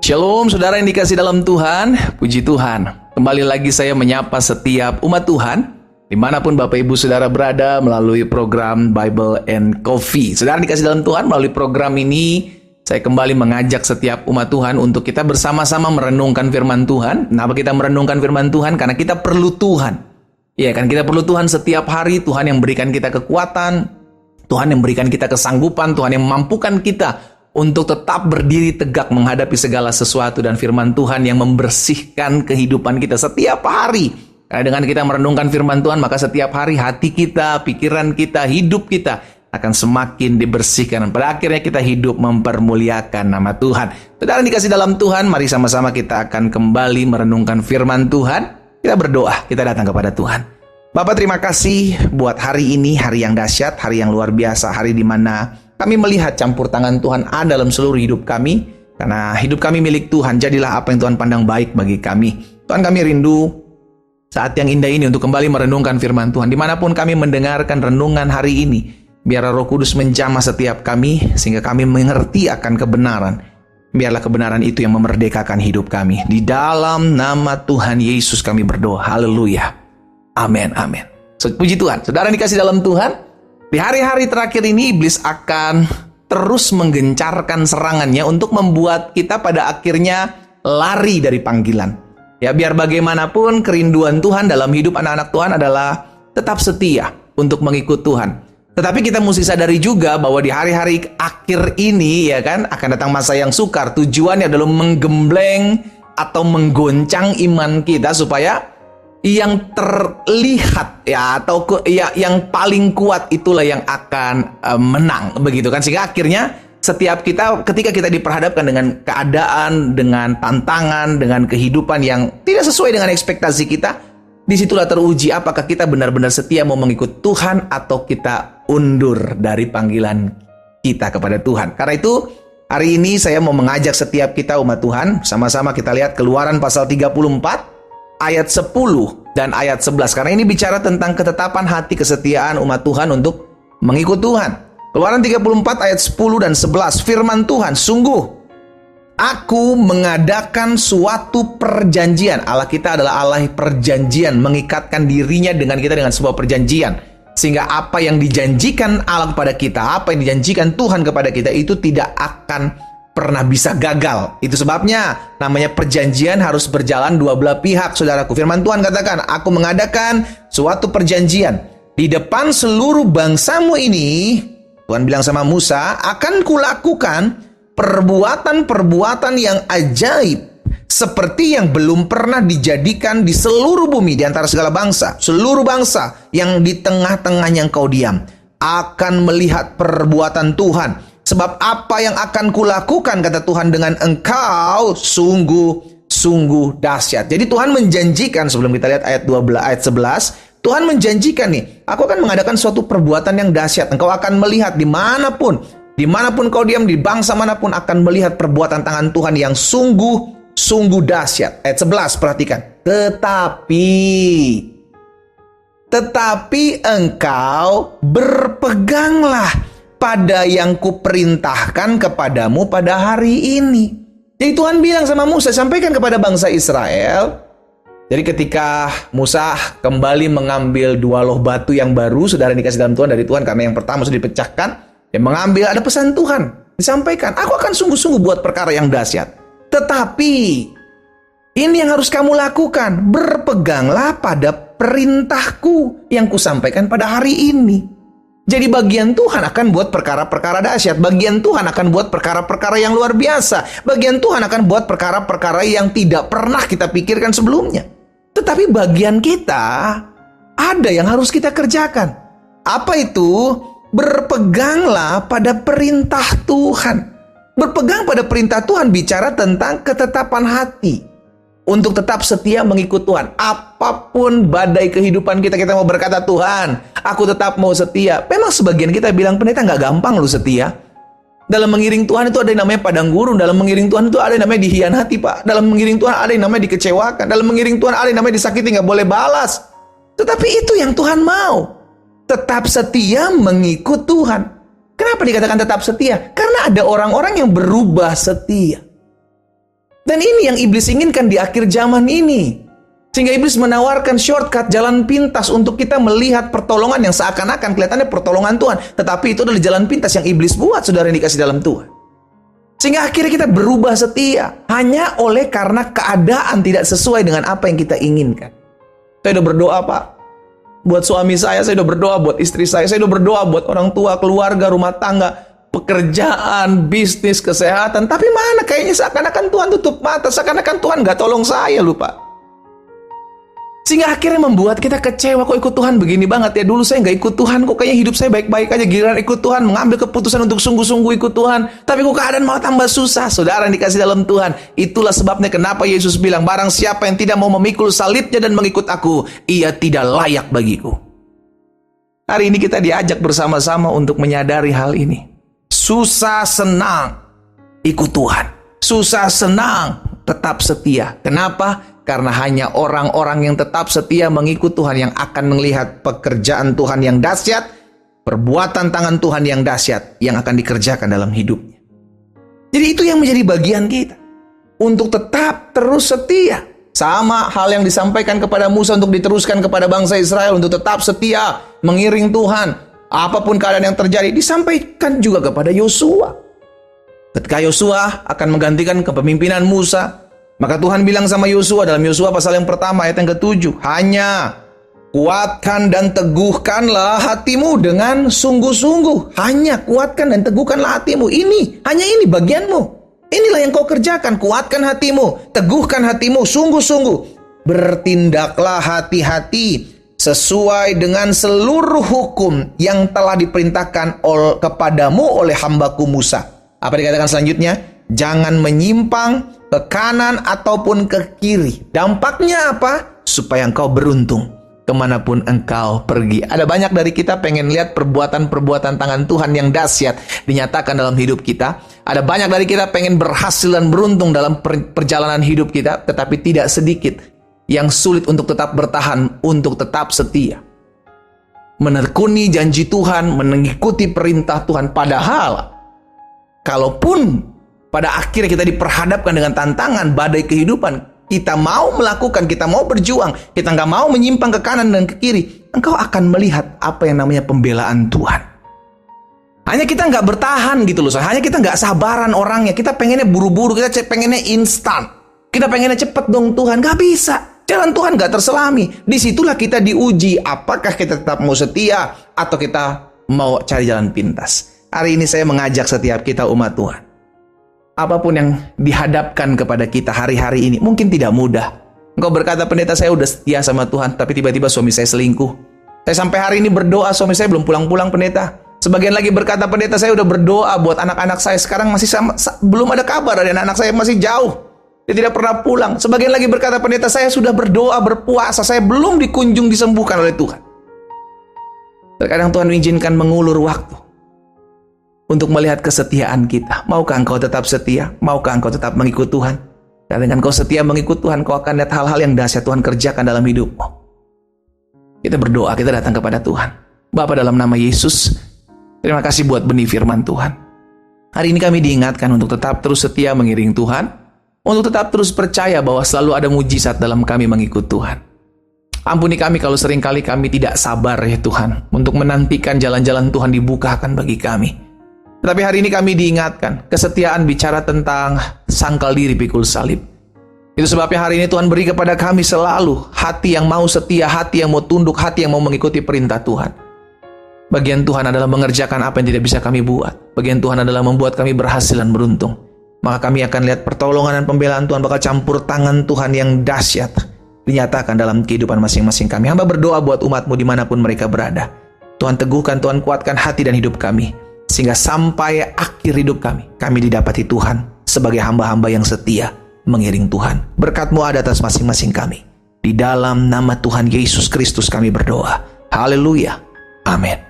Shalom saudara yang dikasih dalam Tuhan, puji Tuhan. Kembali lagi saya menyapa setiap umat Tuhan, dimanapun Bapak Ibu Saudara berada melalui program Bible and Coffee. Saudara yang dikasih dalam Tuhan, melalui program ini, saya kembali mengajak setiap umat Tuhan untuk kita bersama-sama merenungkan firman Tuhan. Kenapa kita merenungkan firman Tuhan? Karena kita perlu Tuhan. Ya kan, kita perlu Tuhan setiap hari, Tuhan yang berikan kita kekuatan, Tuhan yang berikan kita kesanggupan, Tuhan yang memampukan kita untuk tetap berdiri tegak menghadapi segala sesuatu, dan firman Tuhan yang membersihkan kehidupan kita setiap hari. Karena dengan kita merenungkan firman Tuhan, maka setiap hari hati kita, pikiran kita, hidup kita akan semakin dibersihkan. Pada akhirnya kita hidup mempermuliakan nama Tuhan. Saudara yang dikasih dalam Tuhan, mari sama-sama kita akan kembali merenungkan firman Tuhan. Kita berdoa, kita datang kepada Tuhan. Bapak, terima kasih buat hari ini, hari yang dahsyat, hari yang luar biasa, hari di mana kami melihat campur tangan Tuhan ada dalam seluruh hidup kami. Karena hidup kami milik Tuhan, jadilah apa yang Tuhan pandang baik bagi kami. Tuhan, kami rindu saat yang indah ini untuk kembali merenungkan firman Tuhan. Dimanapun kami mendengarkan renungan hari ini, biarlah Roh Kudus menjamah setiap kami, sehingga kami mengerti akan kebenaran. Biarlah kebenaran itu yang memerdekakan hidup kami. Di dalam nama Tuhan Yesus kami berdoa. Haleluya. Amin, amin. Puji Tuhan. Saudara yang dikasih dalam Tuhan, di hari-hari terakhir ini iblis akan terus menggencarkan serangannya untuk membuat kita pada akhirnya lari dari panggilan. Ya, biar bagaimanapun kerinduan Tuhan dalam hidup anak-anak Tuhan adalah tetap setia untuk mengikut Tuhan. Tetapi kita mesti sadari juga bahwa di hari-hari akhir ini, ya kan, akan datang masa yang sukar. Tujuannya adalah menggembleng atau menggoncang iman kita supaya yang terlihat ya atau yang paling kuat itulah yang akan menang, begitu kan, sehingga akhirnya setiap kita ketika kita diperhadapkan dengan keadaan, dengan tantangan, dengan kehidupan yang tidak sesuai dengan ekspektasi kita, disitulah teruji apakah kita benar-benar setia mau mengikut Tuhan atau kita undur dari panggilan kita kepada Tuhan. Karena itu hari ini saya mau mengajak setiap kita umat Tuhan, sama-sama kita lihat Keluaran pasal 34 ayat 10 dan ayat 11. Karena ini bicara tentang ketetapan hati kesetiaan umat Tuhan untuk mengikut Tuhan. Keluaran 34 ayat 10 dan 11. Firman Tuhan, sungguh aku mengadakan suatu perjanjian. Allah kita adalah Allah perjanjian, mengikatkan dirinya dengan kita dengan sebuah perjanjian. Sehingga apa yang dijanjikan Allah kepada kita, apa yang dijanjikan Tuhan kepada kita, itu tidak akan pernah bisa gagal. Itu sebabnya namanya perjanjian harus berjalan dua belah pihak, saudaraku. Firman Tuhan katakan, aku mengadakan suatu perjanjian di depan seluruh bangsamu ini. Tuhan bilang sama Musa, akan kulakukan perbuatan-perbuatan yang ajaib seperti yang belum pernah dijadikan di seluruh bumi, di antara segala bangsa. Seluruh bangsa yang di tengah-tengahnya engkau diam akan melihat perbuatan Tuhan. Sebab apa yang akan kulakukan, kata Tuhan, dengan engkau sungguh dahsyat. Jadi Tuhan menjanjikan, sebelum kita lihat ayat 12, ayat 11, Tuhan menjanjikan nih, aku akan mengadakan suatu perbuatan yang dahsyat. Engkau akan melihat dimanapun kau diam, di bangsa manapun akan melihat perbuatan tangan Tuhan yang sungguh dahsyat. Ayat 11, perhatikan. Tetapi engkau berpeganglah pada yang kuperintahkan kepadamu pada hari ini. Jadi Tuhan bilang sama Musa, sampaikan kepada bangsa Israel. Jadi ketika Musa kembali mengambil dua loh batu yang baru, saudara dikasih dalam Tuhan dari Tuhan, karena yang pertama sudah dipecahkan, dia mengambil, ada pesan Tuhan, disampaikan, aku akan sungguh-sungguh buat perkara yang dahsyat. Tetapi ini yang harus kamu lakukan, berpeganglah pada perintahku yang kusampaikan pada hari ini. Jadi bagian Tuhan akan buat perkara-perkara dahsyat. Bagian Tuhan akan buat perkara-perkara yang luar biasa. Bagian Tuhan akan buat perkara-perkara yang tidak pernah kita pikirkan sebelumnya. Tetapi bagian kita ada yang harus kita kerjakan. Apa itu? Berpeganglah pada perintah Tuhan. Berpegang pada perintah Tuhan bicara tentang ketetapan hati untuk tetap setia mengikut Tuhan. Apapun badai kehidupan kita mau berkata, Tuhan, aku tetap mau setia. Memang sebagian kita bilang, pendeta, nggak gampang lu setia. Dalam mengiring Tuhan itu ada yang namanya padang gurun. Dalam mengiring Tuhan itu ada yang namanya dihianati, Pak. Dalam mengiring Tuhan ada yang namanya dikecewakan. Dalam mengiring Tuhan ada yang namanya disakiti, nggak boleh balas. Tetapi itu yang Tuhan mau. Tetap setia mengikut Tuhan. Kenapa dikatakan tetap setia? Karena ada orang-orang yang berubah setia. Dan ini yang iblis inginkan di akhir zaman ini. Sehingga iblis menawarkan shortcut, jalan pintas untuk kita melihat pertolongan yang seakan-akan kelihatannya pertolongan Tuhan. Tetapi itu adalah jalan pintas yang iblis buat, saudara yang dikasih dalam Tuhan. Sehingga akhirnya kita berubah setia hanya oleh karena keadaan tidak sesuai dengan apa yang kita inginkan. Saya udah berdoa, Pak, buat suami saya udah berdoa buat istri saya udah berdoa buat orang tua, keluarga, rumah tangga, pekerjaan, bisnis, kesehatan. Tapi mana kayaknya seakan-akan Tuhan tutup mata, seakan-akan Tuhan gak tolong saya, lupa. Sehingga akhirnya membuat kita kecewa, kok ikut Tuhan begini banget ya. Dulu saya nggak ikut Tuhan, kok kayaknya hidup saya baik-baik aja. Giliran ikut Tuhan, mengambil keputusan untuk sungguh-sungguh ikut Tuhan. Tapi kok keadaan malah tambah susah. Saudara yang dikasih dalam Tuhan, itulah sebabnya kenapa Yesus bilang, barang siapa yang tidak mau memikul salibnya dan mengikut aku, ia tidak layak bagiku. Hari ini kita diajak bersama-sama untuk menyadari hal ini. Susah senang ikut Tuhan. Susah senang tetap setia. Kenapa? Karena hanya orang-orang yang tetap setia mengikut Tuhan yang akan melihat pekerjaan Tuhan yang dahsyat, perbuatan tangan Tuhan yang dahsyat yang akan dikerjakan dalam hidupnya. Jadi itu yang menjadi bagian kita, untuk tetap terus setia. Sama hal yang disampaikan kepada Musa untuk diteruskan kepada bangsa Israel, untuk tetap setia mengiring Tuhan. Apapun keadaan yang terjadi, disampaikan juga kepada Yosua. Ketika Yosua akan menggantikan kepemimpinan Musa, maka Tuhan bilang sama Yosua dalam Yosua pasal yang pertama ayat yang ke-7, hanya kuatkan dan teguhkanlah hatimu dengan sungguh-sungguh. Hanya kuatkan dan teguhkanlah hatimu. Hanya ini bagianmu. Inilah yang kau kerjakan. Kuatkan hatimu, teguhkan hatimu sungguh-sungguh. Bertindaklah hati-hati sesuai dengan seluruh hukum yang telah diperintahkan kepadamu oleh hambaku Musa. Apa dikatakan selanjutnya? Jangan menyimpang ke kanan ataupun ke kiri. Dampaknya apa? Supaya engkau beruntung kemanapun engkau pergi. Ada banyak dari kita pengen lihat perbuatan-perbuatan tangan Tuhan yang dahsyat dinyatakan dalam hidup kita. Ada banyak dari kita pengen berhasil dan beruntung dalam perjalanan hidup kita. Tetapi tidak sedikit yang sulit untuk tetap bertahan, untuk tetap setia. Menekuni janji Tuhan, mengikuti perintah Tuhan. Padahal kalaupun pada akhirnya kita diperhadapkan dengan tantangan badai kehidupan, kita mau melakukan, kita mau berjuang, kita nggak mau menyimpang ke kanan dan ke kiri, engkau akan melihat apa yang namanya pembelaan Tuhan. Hanya kita nggak bertahan gitu loh, hanya kita nggak sabaran orangnya, kita pengennya buru-buru, kita pengennya instan, kita pengennya cepet dong Tuhan, nggak bisa. Jalan Tuhan nggak terselami. Disitulah kita diuji, apakah kita tetap mau setia atau kita mau cari jalan pintas. Hari ini saya mengajak setiap kita umat Tuhan. Apapun yang dihadapkan kepada kita hari-hari ini mungkin tidak mudah. Engkau berkata, pendeta saya udah setia sama Tuhan, tapi tiba-tiba suami saya selingkuh. Saya sampai hari ini berdoa, suami saya belum pulang-pulang, pendeta. Sebagian lagi berkata, pendeta saya udah berdoa buat anak-anak saya, sekarang masih belum ada kabar dari anak-anak saya, masih jauh. Dia tidak pernah pulang. Sebagian lagi berkata, pendeta saya sudah berdoa, berpuasa, saya belum dikunjung disembuhkan oleh Tuhan. Terkadang Tuhan mengizinkan mengulur waktu untuk melihat kesetiaan kita. Maukah engkau tetap setia? Maukah engkau tetap mengikut Tuhan? Dan dengan kau setia mengikut Tuhan, kau akan lihat hal-hal yang dahsyat Tuhan kerjakan dalam hidupmu. Kita berdoa, kita datang kepada Tuhan. Bapa, dalam nama Yesus, terima kasih buat benih firman Tuhan. Hari ini kami diingatkan untuk tetap terus setia mengiring Tuhan, untuk tetap terus percaya bahwa selalu ada mujizat dalam kami mengikut Tuhan. Ampuni kami kalau seringkali kami tidak sabar ya Tuhan, untuk menantikan jalan-jalan Tuhan dibukakan bagi kami. Tetapi hari ini kami diingatkan, kesetiaan bicara tentang sangkal diri pikul salib. Itu sebabnya hari ini Tuhan beri kepada kami selalu hati yang mau setia, hati yang mau tunduk, hati yang mau mengikuti perintah Tuhan. Bagian Tuhan adalah mengerjakan apa yang tidak bisa kami buat. Bagian Tuhan adalah membuat kami berhasil dan beruntung. Maka kami akan lihat pertolongan dan pembelaan Tuhan, bakal campur tangan Tuhan yang dahsyat dinyatakan dalam kehidupan masing-masing kami. Hamba berdoa buat umat-Mu dimanapun mereka berada. Tuhan teguhkan, Tuhan kuatkan hati dan hidup kami. Sehingga sampai akhir hidup kami didapati Tuhan sebagai hamba-hamba yang setia mengiring Tuhan. Berkat-Mu ada atas masing-masing kami. Di dalam nama Tuhan Yesus Kristus kami berdoa. Haleluya. Amin.